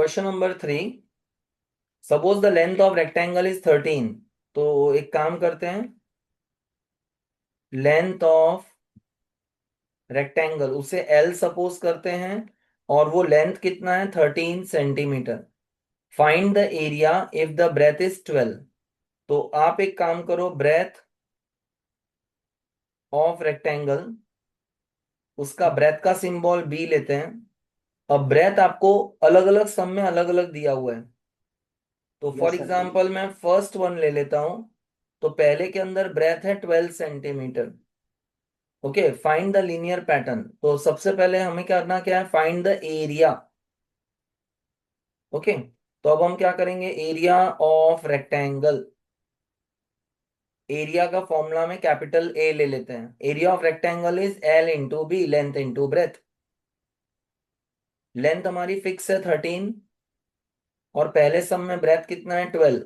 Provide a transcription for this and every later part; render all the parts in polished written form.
Question number 3, suppose the length of rectangle is 13। तो एक काम करते हैं, लेंथ ऑफ रेक्टेंगल उसे एल सपोज करते हैं और वो लेंथ कितना है 13 centimetre. Find the area if the breadth is 12। तो आप एक काम करो, ब्रेथ ऑफ रेक्टेंगल, उसका ब्रेथ का सिंबल बी लेते हैं। अब ब्रेथ आपको अलग अलग सम में अलग अलग दिया हुआ है। तो फॉर यस सर। एग्जांपल मैं फर्स्ट वन ले लेता हूं। तो पहले के अंदर ब्रेथ है 12 centimetre. Okay, find the linear pattern. तो सबसे पहले हमें करना क्या है, फाइंड द एरिया। ओके, तो अब हम क्या करेंगे, एरिया ऑफ रेक्टेंगल। एरिया का फॉर्मूला में कैपिटल ए ले लेते हैं। Area of rectangle is L into B, length into breadth. Length हमारी फिक्स है 13 और पहले सम में ब्रेथ कितना है 12।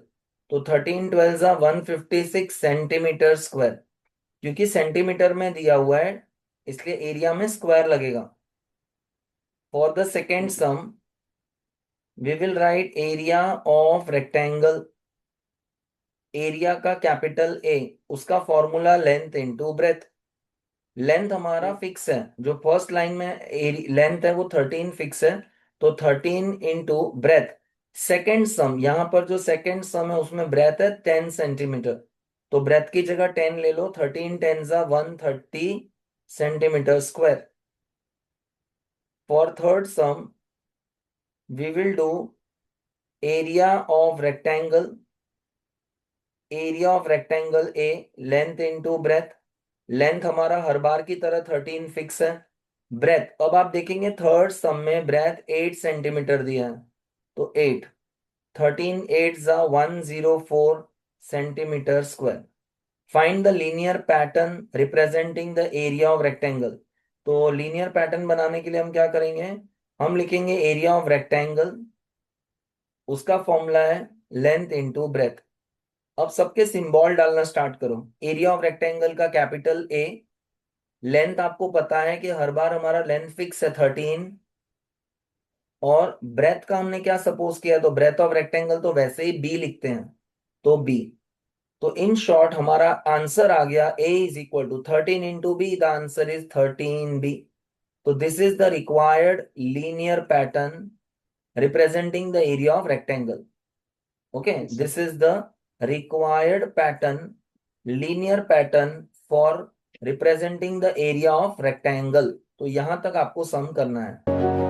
तो 13 12 जा 156 सेंटीमीटर स्क्वायर। क्योंकि सेंटीमीटर में दिया हुआ है इसलिए एरिया में स्क्वायर लगेगा। For the second sum we will write area of rectangle. Area का कैपिटल ए, उसका formula length into breadth. Length हमारा फिक्स है, जो फर्स्ट लाइन में लेंथ है वो 13 फिक्स है। तो 13 इंटू ब्रेथ। सेकेंड सम, यहां पर जो सेकेंड सम है उसमें ब्रेथ है 10 सेंटीमीटर। तो ब्रेथ की जगह 10 ले लो। 13 10 जा 130 centimetre square. For third some we will do area of rectangle. Area of rectangle A, length into breadth. Length हमारा हर बार की तरह 13 फिक्स है। ब्रेथ, अब आप देखेंगे थर्ड सम में ब्रेथ 8 सेंटीमीटर दिया है। तो 8, 13 8 जा 104 centimetre square. Find the linear pattern representing the area of rectangle. तो लीनियर पैटर्न बनाने के लिए हम क्या करेंगे, हम लिखेंगे एरिया ऑफ रेक्टेंगल, उसका फॉर्मूला है लेंथ इंटू ब्रेथ। अब सबके सिंबल डालना स्टार्ट करो। एरिया ऑफ रेक्टेंगल का कैपिटल ए। लेंथ आपको पता है कि हर बार हमारा लेंथ फिक्स है 13। और ब्रेथ का हमने क्या सपोज किया, तो ब्रेथ ऑफ रेक्टेंगल तो वैसे ही बी लिखते हैं, तो बी। तो इन शॉर्ट हमारा आंसर आ गया a is equal to 13 into b. The answer is 13 b. तो this is the required linear pattern representing the area of rectangle. Okay, yes sir. this is the required pattern, linear pattern for representing the area of rectangle। तो यहां तक आपको सम करना है।